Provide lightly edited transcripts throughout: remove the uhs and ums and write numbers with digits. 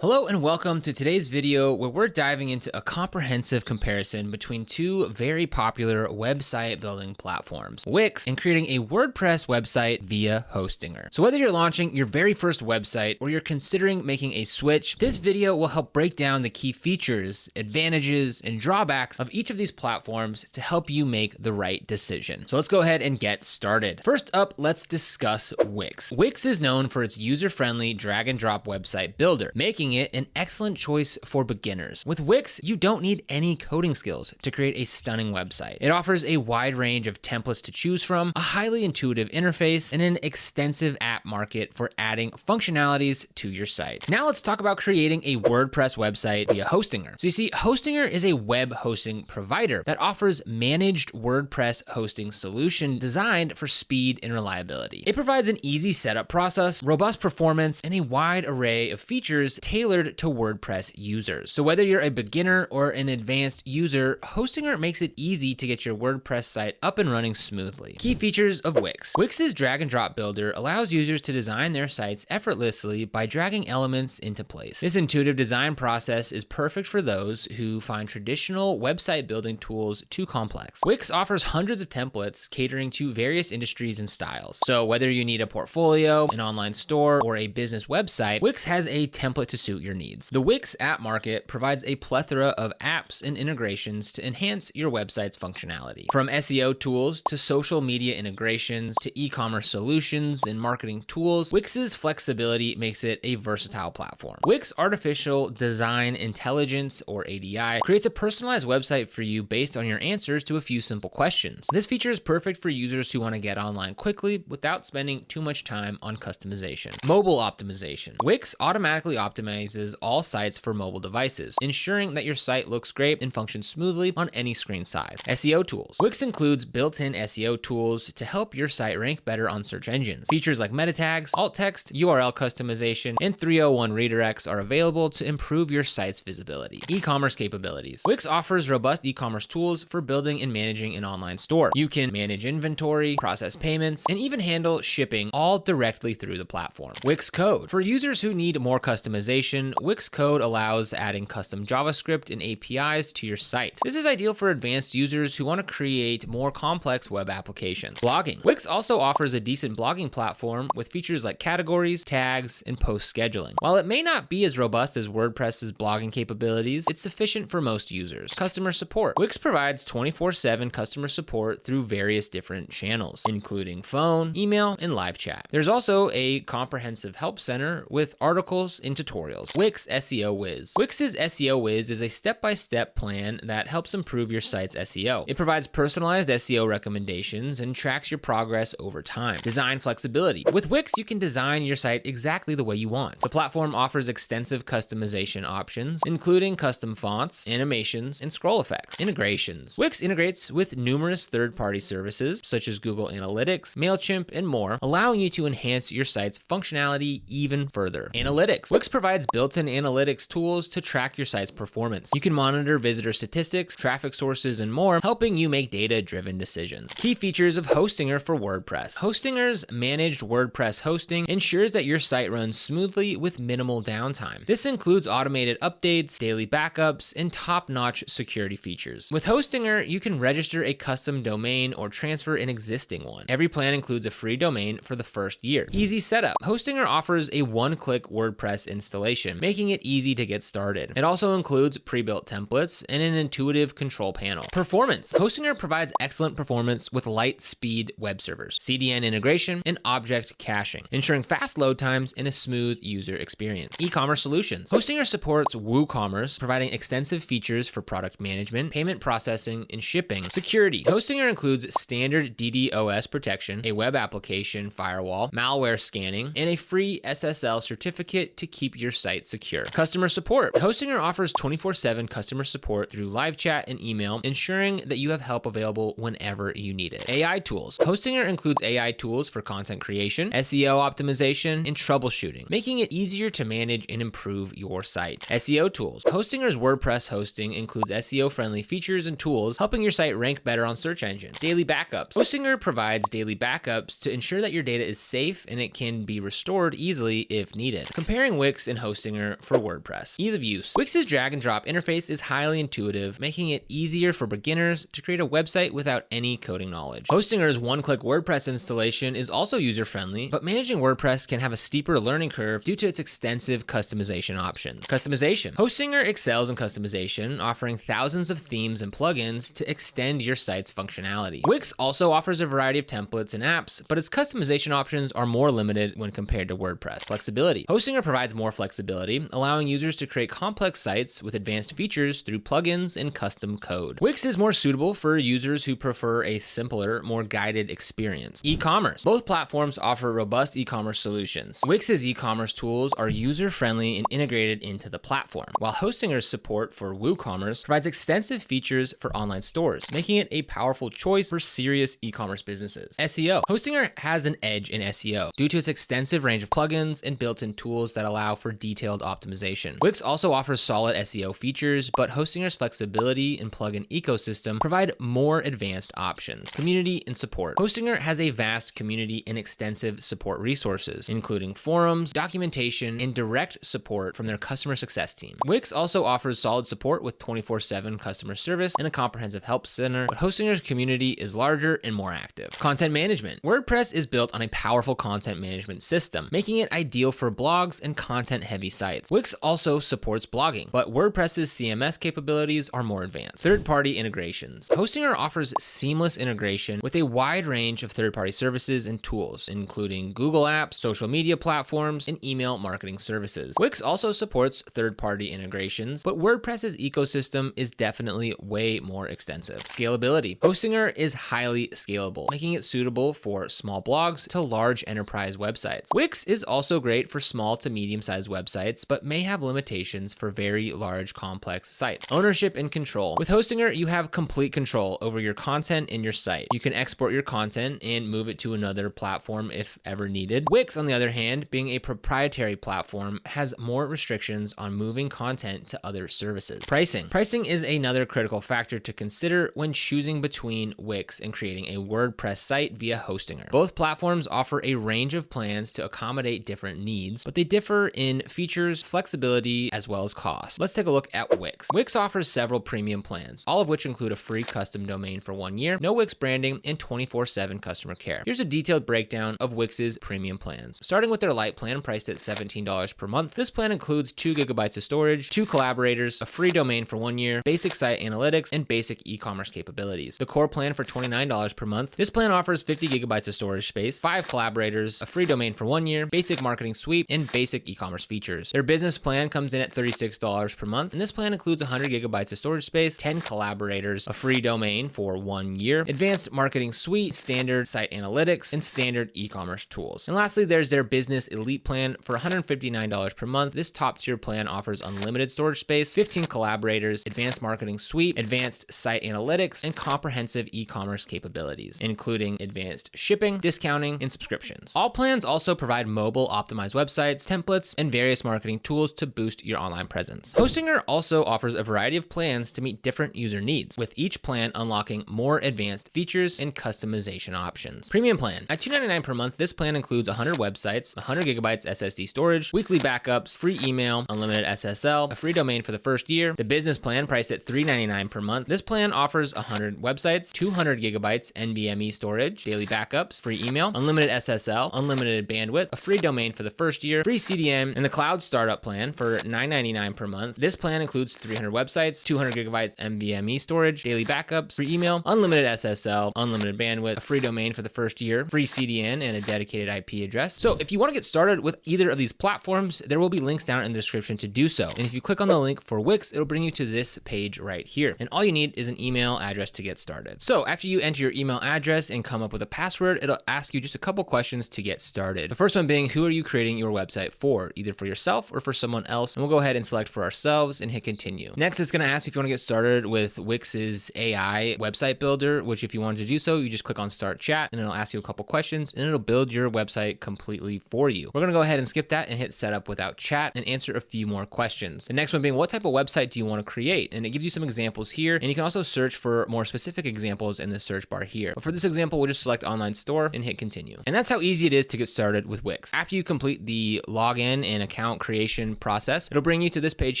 Hello and welcome to today's video where we're diving into a comprehensive comparison between two very popular website building platforms, Wix and creating a WordPress website via Hostinger. So whether you're launching your very first website or you're considering making a switch, this video will help break down the key features, advantages, and drawbacks of each of these platforms to help you make the right decision. So let's go ahead and get started. First up, let's discuss Wix. Wix is known for its user-friendly drag and drop website builder, making it an excellent choice for beginners. With Wix, you don't need any coding skills to create a stunning website. It offers a wide range of templates to choose from, a highly intuitive interface, and an extensive app market for adding functionalities to your site. Now let's talk about creating a WordPress website via Hostinger. So you see, Hostinger is a web hosting provider that offers managed WordPress hosting solution designed for speed and reliability. It provides an easy setup process, robust performance, and a wide array of features tailored to WordPress users. So whether you're a beginner or an advanced user, Hostinger makes it easy to get your WordPress site up and running smoothly. Key features of Wix. Wix's drag and drop builder allows users to design their sites effortlessly by dragging elements into place. This intuitive design process is perfect for those who find traditional website building tools too complex. Wix offers hundreds of templates catering to various industries and styles. So whether you need a portfolio, an online store, or a business website, Wix has a template to suit your needs. The Wix app market provides a plethora of apps and integrations to enhance your website's functionality. From SEO tools to social media integrations to e-commerce solutions and marketing tools, Wix's flexibility makes it a versatile platform. Wix Artificial Design Intelligence, or ADI, creates a personalized website for you based on your answers to a few simple questions. This feature is perfect for users who want to get online quickly without spending too much time on customization. Mobile optimization. Wix automatically optimizes all sites for mobile devices, ensuring that your site looks great and functions smoothly on any screen size. SEO tools. Wix includes built-in SEO tools to help your site rank better on search engines. Features like meta tags, alt text, URL customization, and 301 redirects are available to improve your site's visibility. E-commerce capabilities. Wix offers robust e-commerce tools for building and managing an online store. You can manage inventory, process payments, and even handle shipping all directly through the platform. Wix Code. For users who need more customization, Wix Code allows adding custom JavaScript and APIs to your site. This is ideal for advanced users who want to create more complex web applications. Blogging. Wix also offers a decent blogging platform with features like categories, tags, and post scheduling. While it may not be as robust as WordPress's blogging capabilities, it's sufficient for most users. Customer support. Wix provides 24/7 customer support through various different channels, including phone, email, and live chat. There's also a comprehensive help center with articles and tutorials. Wix SEO Wiz. Wix's SEO Wiz is a step-by-step plan that helps improve your site's SEO. It provides personalized SEO recommendations and tracks your progress over time. Design flexibility. With Wix, you can design your site exactly the way you want. The platform offers extensive customization options, including custom fonts, animations, and scroll effects. Integrations. Wix integrates with numerous third-party services, such as Google Analytics, MailChimp, and more, allowing you to enhance your site's functionality even further. Analytics. Wix provides built-in analytics tools to track your site's performance. You can monitor visitor statistics, traffic sources, and more, helping you make data-driven decisions. Key features of Hostinger for WordPress. Hostinger's managed WordPress hosting ensures that your site runs smoothly with minimal downtime. This includes automated updates, daily backups, and top-notch security features. With Hostinger, you can register a custom domain or transfer an existing one. Every plan includes a free domain for the first year. Easy setup. Hostinger offers a one-click WordPress installation, making it easy to get started. It also includes pre-built templates and an intuitive control panel. Performance. Hostinger provides excellent performance with light speed web servers, CDN integration, and object caching, ensuring fast load times and a smooth user experience. E-commerce solutions. Hostinger supports WooCommerce, providing extensive features for product management, payment processing, and shipping. Security. Hostinger includes standard DDoS protection, a web application firewall, malware scanning, and a free SSL certificate to keep your site secure. Customer support. Hostinger offers 24/7 customer support through live chat and email, ensuring that you have help available whenever you need it. AI tools. Hostinger includes AI tools for content creation, SEO optimization, and troubleshooting, making it easier to manage and improve your site. SEO tools. Hostinger's WordPress hosting includes SEO-friendly features and tools, helping your site rank better on search engines. Daily backups. Hostinger provides daily backups to ensure that your data is safe and it can be restored easily if needed. Comparing Wix and Hostinger Hostinger for WordPress. Ease of use. Wix's drag and drop interface is highly intuitive, making it easier for beginners to create a website without any coding knowledge. Hostinger's one-click WordPress installation is also user-friendly, but managing WordPress can have a steeper learning curve due to its extensive customization options. Customization. Hostinger excels in customization, offering thousands of themes and plugins to extend your site's functionality. Wix also offers a variety of templates and apps, but its customization options are more limited when compared to WordPress. Flexibility. Hostinger provides more flexibility, allowing users to create complex sites with advanced features through plugins and custom code. Wix is more suitable for users who prefer a simpler, more guided experience. E-commerce. Both platforms offer robust e-commerce solutions. Wix's e-commerce tools are user-friendly and integrated into the platform, while Hostinger's support for WooCommerce provides extensive features for online stores, making it a powerful choice for serious e-commerce businesses. SEO. Hostinger has an edge in SEO due to its extensive range of plugins and built-in tools that allow for detailed optimization. Wix also offers solid SEO features, but Hostinger's flexibility and plugin ecosystem provide more advanced options. Community and support. Hostinger has a vast community and extensive support resources, including forums, documentation, and direct support from their customer success team. Wix also offers solid support with 24/7 customer service and a comprehensive help center, but Hostinger's community is larger and more active. Content management. WordPress is built on a powerful content management system, making it ideal for blogs and content-heavy sites. Wix also supports blogging, but WordPress's CMS capabilities are more advanced. Third-party integrations. Hostinger offers seamless integration with a wide range of third-party services and tools, including Google Apps, social media platforms, and email marketing services. Wix also supports third-party integrations, but WordPress's ecosystem is definitely way more extensive. Scalability. Hostinger is highly scalable, making it suitable for small blogs to large enterprise websites. Wix is also great for small to medium-sized websites, but may have limitations for very large, complex sites. Ownership and control. With Hostinger, you have complete control over your content in your site. You can export your content and move it to another platform if ever needed. Wix, on the other hand, being a proprietary platform, has more restrictions on moving content to other services. Pricing. Pricing is another critical factor to consider when choosing between Wix and creating a WordPress site via Hostinger. Both platforms offer a range of plans to accommodate different needs, but they differ in features, flexibility, as well as cost. Let's take a look at Wix. Wix offers several premium plans, all of which include a free custom domain for 1 year, no Wix branding, and 24/7 customer care. Here's a detailed breakdown of Wix's premium plans. Starting with their light plan, priced at $17 per month. This plan includes 2 gigabytes of storage, 2 collaborators, a free domain for 1 year, basic site analytics, and basic e-commerce capabilities. The core plan for $29 per month. This plan offers 50 gigabytes of storage space, 5 collaborators, a free domain for 1 year, basic marketing suite, and basic e-commerce features. Their business plan comes in at $36 per month, and this plan includes 100 gigabytes of storage space, 10 collaborators, a free domain for 1 year, advanced marketing suite, standard site analytics, and standard e-commerce tools. And lastly, there's their business elite plan for $159 per month. This top tier plan offers unlimited storage space, 15 collaborators, advanced marketing suite, advanced site analytics, and comprehensive e-commerce capabilities, including advanced shipping, discounting, and subscriptions. All plans also provide mobile optimized websites, templates, and various marketing tools to boost your online presence. Hostinger also offers a variety of plans to meet different user needs, with each plan unlocking more advanced features and customization options. Premium plan. At $299 per month, this plan includes 100 websites, 100 gigabytes SSD storage, weekly backups, free email, unlimited SSL, a free domain for the first year. The business plan, priced at $399 per month. This plan offers 100 websites, 200 gigabytes NVMe storage, daily backups, free email, unlimited SSL, unlimited bandwidth, a free domain for the first year, free CDN, and the cloud startup plan for $999 per month. This plan includes 300 websites, 200 gigabytes NVMe storage, daily backups, free email, unlimited SSL, unlimited bandwidth, a free domain for the first year, free CDN, and a dedicated IP address. So if you want to get started with either of these platforms, there will be links down in the description to do so. And if you click on the link for Wix, it'll bring you to this page right here. And all you need is an email address to get started. So after you enter your email address and come up with a password, it'll ask you just a couple questions to get started. The first one being, who are you creating your website for? Either for yourself or for someone else. And we'll go ahead and select for ourselves and hit continue. Next, it's going to ask if you want to get started with Wix's AI website builder, which if you wanted to do so, you just click on start chat and it'll ask you a couple questions and it'll build your website completely for you. We're going to go ahead and skip that and hit setup without chat and answer a few more questions. The next one being, what type of website do you want to create? And it gives you some examples here, and you can also search for more specific examples in the search bar here. But for this example, we'll just select online store and hit continue. And that's how easy it is to get started with Wix. After you complete the login and account account creation process, it'll bring you to this page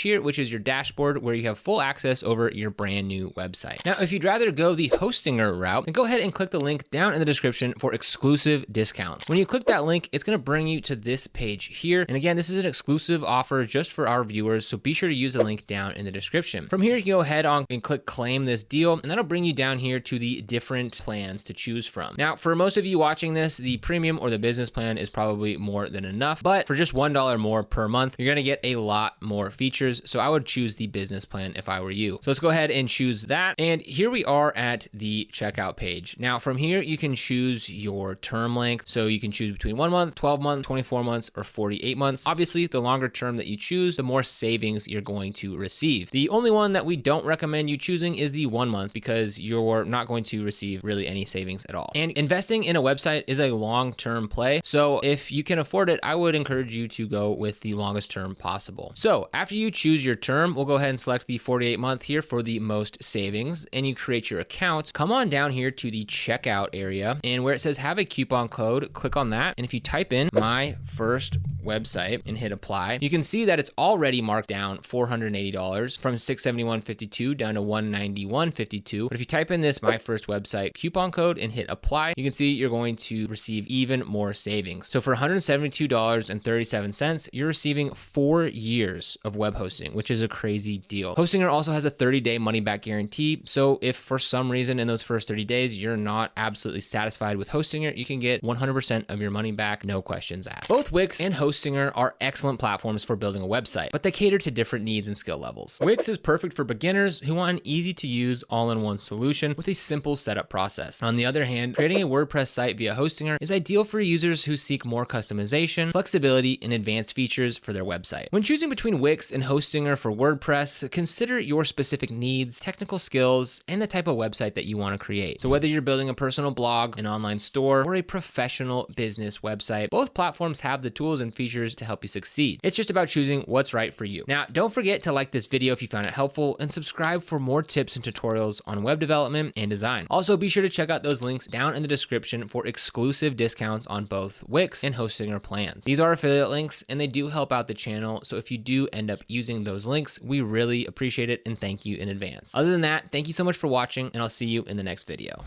here, which is your dashboard where you have full access over your brand new website. Now, if you'd rather go the Hostinger route, then go ahead and click the link down in the description for exclusive discounts. When you click that link, it's going to bring you to this page here. And again, this is an exclusive offer just for our viewers, so be sure to use the link down in the description. From here, you can go ahead on and click claim this deal, and that'll bring you down here to the different plans to choose from. Now, for most of you watching this, the premium or the business plan is probably more than enough, but for just $1 more per month, you're going to get a lot more features. So I would choose the business plan if I were you. So let's go ahead and choose that. And here we are at the checkout page. Now from here, you can choose your term length. So you can choose between 1 month, 12 months, 24 months, or 48 months. Obviously, the longer term that you choose, the more savings you're going to receive. The only one that we don't recommend you choosing is the 1 month because you're not going to receive really any savings at all. And investing in a website is a long-term play. So if you can afford it, I would encourage you to go with the longest term possible. So after you choose your term, we'll go ahead and select the 48 month here for the most savings, and you create your account. Come on down here to the checkout area, and where it says have a coupon code, click on that. And if you type in my first website and hit apply, you can see that it's already marked down $480 from $671.52 down to $191.52. But if you type in this my first website coupon code and hit apply, you can see you're going to receive even more savings. So for $172.37, you're receiving 4 years of web hosting, which is a crazy deal. Hostinger also has a 30-day money-back guarantee. So if for some reason in those first 30 days, you're not absolutely satisfied with Hostinger, you can get 100% of your money back, no questions asked. Both Wix and Hostinger are excellent platforms for building a website, but they cater to different needs and skill levels. Wix is perfect for beginners who want an easy-to-use all-in-one solution with a simple setup process. On the other hand, creating a WordPress site via Hostinger is ideal for users who seek more customization, flexibility, and advanced features for their website. When choosing between Wix and Hostinger for WordPress, consider your specific needs, technical skills, and the type of website that you want to create. So whether you're building a personal blog, an online store, or a professional business website, both platforms have the tools and features to help you succeed. It's just about choosing what's right for you. Now, don't forget to like this video if you found it helpful, and subscribe for more tips and tutorials on web development and design. Also, be sure to check out those links down in the description for exclusive discounts on both Wix and Hostinger plans. These are affiliate links, and they do help out the channel, so if you do end up using those links, we really appreciate it and thank you in advance. Other than that, thank you so much for watching, and I'll see you in the next video.